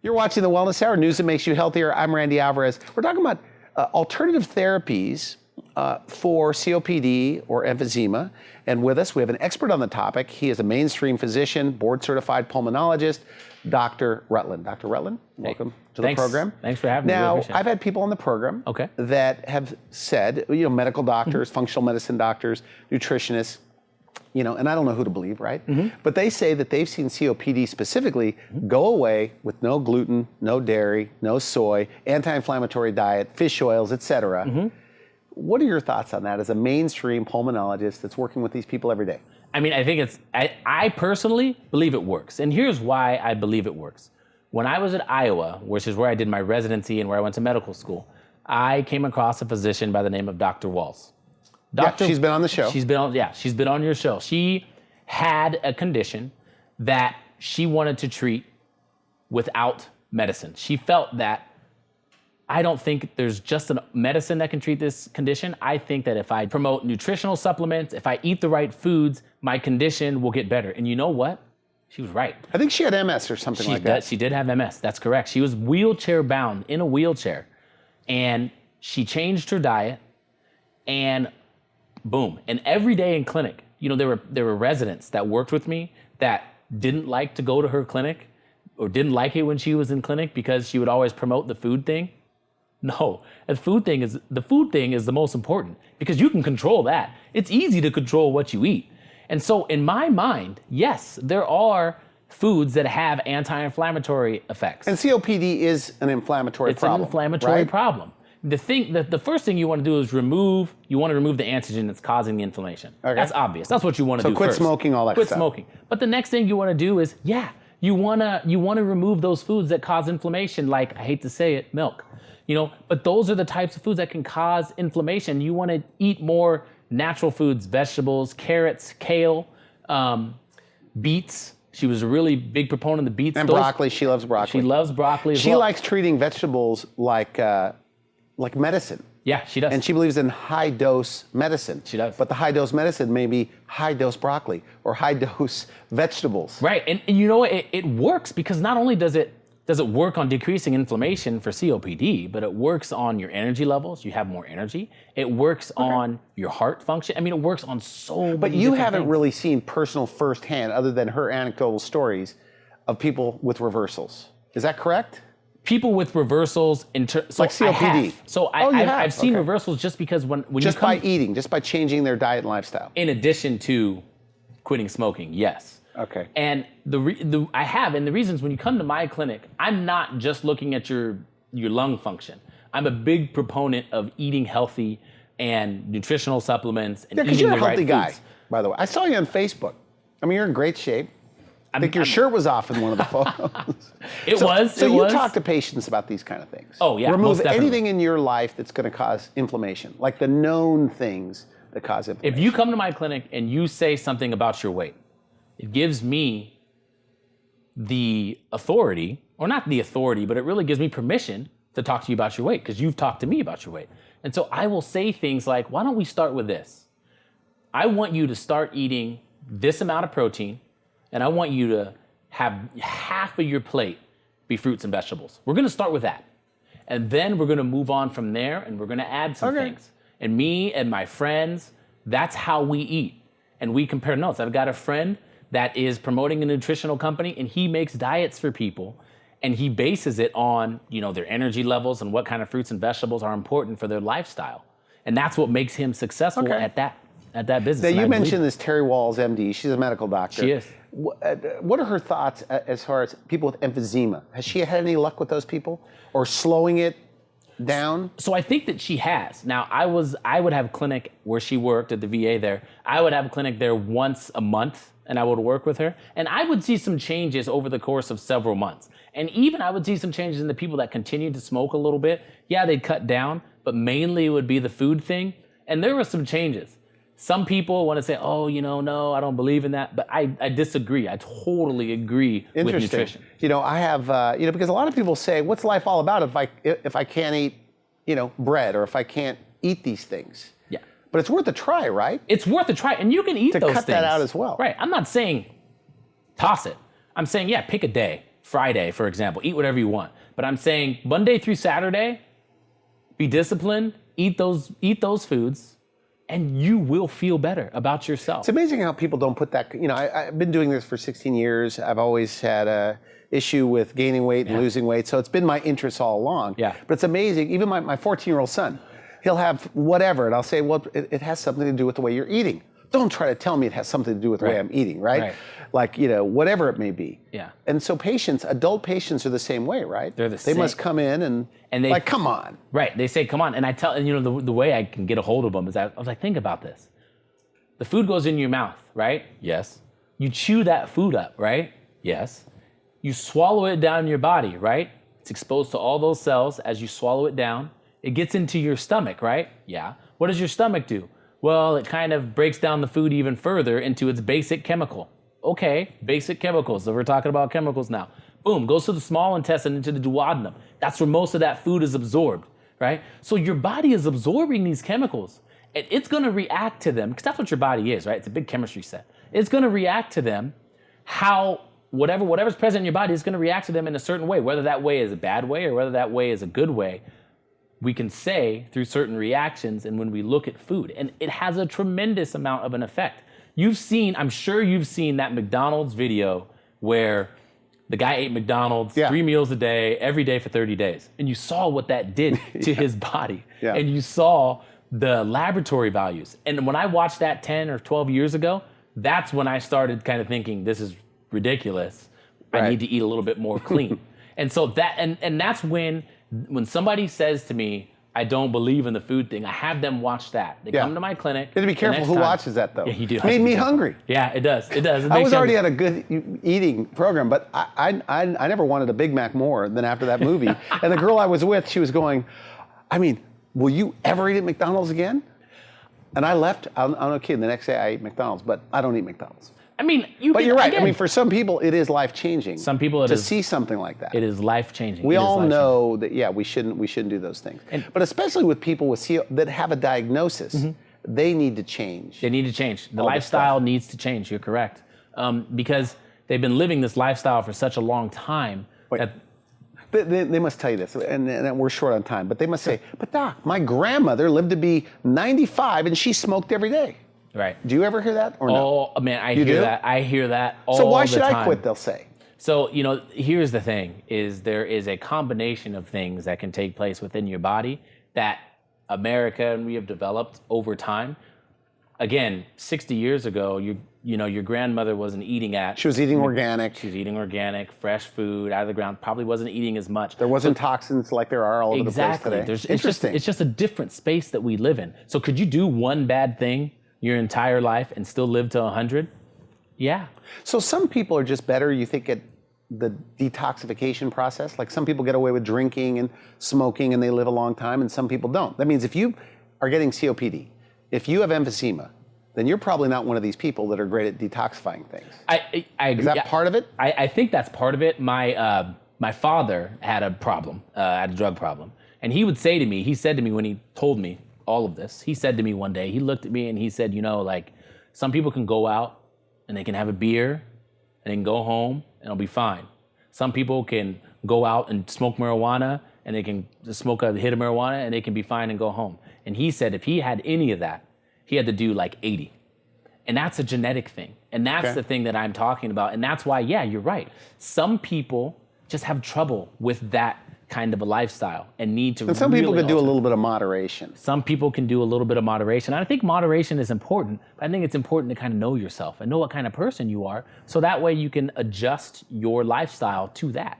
You're watching the Wellness Hour, news that makes you healthier. I'm Randy Alvarez. We're talking about alternative therapies for COPD or emphysema. And with us, we have an expert on the topic. He is a mainstream physician, board-certified pulmonologist, Dr. Rutland. Dr. Rutland, welcome to the program. Thanks for having me. Now, I've had people on the program that have said, medical doctors, functional medicine doctors, nutritionists, and I don't know who to believe, right? But they say that they've seen COPD specifically go away with no gluten, no dairy, no soy, anti-inflammatory diet, fish oils, etc. What are your thoughts on that as a mainstream pulmonologist that's working with these people every day? I mean, I think I personally believe it works. And here's why I believe it works. When I was at Iowa, which is where I did my residency and where I went to medical school, I came across a physician by the name of Dr. Walls. She's been on the show. She's been on your show. She had a condition that she wanted to treat without medicine. She felt that I don't think there's just a medicine that can treat this condition. I think that if I promote nutritional supplements, if I eat the right foods, my condition will get better. And you know what? She was right. I think she had MS or something like that. She did have MS. That's correct. She was wheelchair bound in a wheelchair, and she changed her diet, and boom. And every day in clinic, there were residents that worked with me that didn't like to go to her clinic or didn't like it when she was in clinic because she would always promote the food thing. No, the food thing is the most important because you can control that. It's easy to control what you eat. And so in my mind, yes, there are foods that have anti-inflammatory effects. And COPD is an inflammatory problem. It's an inflammatory problem. The first thing you want to do is remove the antigen that's causing the inflammation. Okay. That's obvious. That's what you want to do first. So quit smoking, all that stuff. Quit smoking. But the next thing you want to do is, you want to remove those foods that cause inflammation, like, I hate to say it, milk. But those are the types of foods that can cause inflammation. You want to eat more natural foods, vegetables, carrots, kale, beets. She was a really big proponent of the beets. And broccoli. She loves broccoli. She loves broccoli as well. She likes treating vegetables like medicine. Yeah, she does. And she believes in high-dose medicine. She does. But the high-dose medicine may be high-dose broccoli or high-dose vegetables. Right, and you know what? It works because not only does it work on decreasing inflammation for COPD, but it works on your energy levels. You have more energy. It works on your heart function. I mean, it works on so many But you haven't things. really seen personal firsthand, other than her anecdotal stories, of people with reversals. Is that correct? People with reversals like COPD. I've seen reversals just because when just by eating, just by changing their diet and lifestyle. In addition to quitting smoking, yes. Okay. And the reasons when you come to my clinic, I'm not just looking at your lung function. I'm a big proponent of eating healthy and nutritional supplements and eating the right foods. You're a healthy guy, by the way. I saw you on Facebook. I mean, you're in great shape. I think your shirt was off in one of the photos. So you talk to patients about these kind of things. Oh, yeah. Remove anything in your life that's going to cause inflammation, like the known things that cause inflammation. If you come to my clinic and you say something about your weight, it gives me the authority, or not the authority, but it really gives me permission to talk to you about your weight because you've talked to me about your weight. And so I will say things like, why don't we start with this? I want you to start eating this amount of protein, and I want you to have half of your plate be fruits and vegetables. We're going to start with that. And then we're going to move on from there, and we're going to add some things. And me and my friends, that's how we eat. And we compare notes. I've got a friend that is promoting a nutritional company, and he makes diets for people, and he bases it on, their energy levels and what kind of fruits and vegetables are important for their lifestyle. And that's what makes him successful at that business. Now, you mentioned this Terry Walls, MD. She's a medical doctor. She is. What are her thoughts as far as people with emphysema? Has she had any luck with those people or slowing it down? So I think that she has. Now, I would have a clinic where she worked at the VA there. I would have a clinic there once a month, and I would work with her. And I would see some changes over the course of several months. And even I would see some changes in the people that continued to smoke a little bit. Yeah, they'd cut down, but mainly it would be the food thing. And there were some changes. Some people want to say, no, I don't believe in that. But I disagree. I totally agree with nutrition. I have, because a lot of people say, what's life all about if I can't eat, bread, or if I can't eat these things? Yeah. But it's worth a try, right? It's worth a try. And you can eat those things. To cut that out as well. Right. I'm not saying toss it. I'm saying, pick a day. Friday, for example, eat whatever you want. But I'm saying Monday through Saturday, be disciplined, eat those foods, and you will feel better about yourself. It's amazing how people don't put that, I've been doing this for 16 years. I've always had a issue with gaining weight and losing weight. So it's been my interest all along. Yeah. But it's amazing, even my 14-year-old son, he'll have whatever, and I'll say, well, it has something to do with the way you're eating. Don't try to tell me it has something to do with the way I'm eating, right? Like, whatever it may be. Yeah. And so adult patients are the same way, right? They're the same. They must come in and they like, come on. Right, they say, come on. And I tell, the way I can get a hold of them is I was like, think about this. The food goes in your mouth, right? Yes. You chew that food up, right? Yes. You swallow it down in your body, right? It's exposed to all those cells as you swallow it down. It gets into your stomach, right? Yeah. What does your stomach do? Well, it kind of breaks down the food even further into its basic chemical. Okay, basic chemicals. So we're talking about chemicals now. Boom, goes to the small intestine, into the duodenum. That's where most of that food is absorbed, right? So your body is absorbing these chemicals, and it's gonna react to them, because that's what your body is, right? It's a big chemistry set. It's gonna react to them how whatever's present in your body is gonna react to them in a certain way, whether that way is a bad way or whether that way is a good way. We can say through certain reactions and when we look at food, and it has a tremendous amount of an effect. I'm sure you've seen that McDonald's video where the guy ate McDonald's 3 meals a day, every day for 30 days. And you saw what that did to his body. Yeah. And you saw the laboratory values. And when I watched that 10 or 12 years ago, that's when I started kind of thinking, this is ridiculous. I need to eat a little bit more clean. And so that's when somebody says to me, I don't believe in the food thing, I have them watch that. They come to my clinic. You have to be careful who watches that, though. Yeah, you do. It made me hungry. Yeah, it does. It does. I was already at a good eating program, but I never wanted a Big Mac more than after that movie. And the girl I was with, she was going, will you ever eat at McDonald's again? And I left. I'm not kidding. The next day I ate McDonald's, but I don't eat McDonald's. But you're right. Again, for some people, it is life-changing. Some people, to see something like that. It is life-changing. We all know that, we shouldn't do those things. But especially with people with that have a diagnosis, they need to change. They need to change. The lifestyle needs to change. You're correct. Because they've been living this lifestyle for such a long time. They must tell you this, and we're short on time, but they must say, but doc, my grandmother lived to be 95 and she smoked every day. Right. Do you ever hear that or no? Oh, man, I hear that. I hear that all the time. So why should I quit, they'll say? So, here's the thing, is there is a combination of things that can take place within your body that America and we have developed over time. Again, 60 years ago, your grandmother wasn't eating She was eating organic. She was eating organic, fresh food out of the ground, probably wasn't eating as much. There wasn't toxins like there are all over the place today. Interesting. It's just a different space that we live in. So could you do one bad thing your entire life and still live to 100? Yeah. So some people are just better, you think, at the detoxification process? Like some people get away with drinking and smoking and they live a long time, and some people don't. That means if you are getting COPD, if you have emphysema, then you're probably not one of these people that are great at detoxifying things. I agree. Is that part of it? I think that's part of it. My father had a problem, had a drug problem. And he would say to me, he said to me when he told me all of this, he said to me one day, he looked at me and he said, some people can go out and they can have a beer and they can go home and it'll be fine. Some people can go out and smoke marijuana and they can smoke a hit of marijuana and they can be fine and go home. And he said if he had any of that, he had to do like 80. And that's a genetic thing. And that's the thing that I'm talking about. And that's why, you're right. Some people just have trouble with that kind of a lifestyle and need to. And some people can do a little bit of moderation. Some people can do a little bit of moderation. And I think moderation is important, but I think it's important to kind of know yourself and know what kind of person you are, so that way you can adjust your lifestyle to that.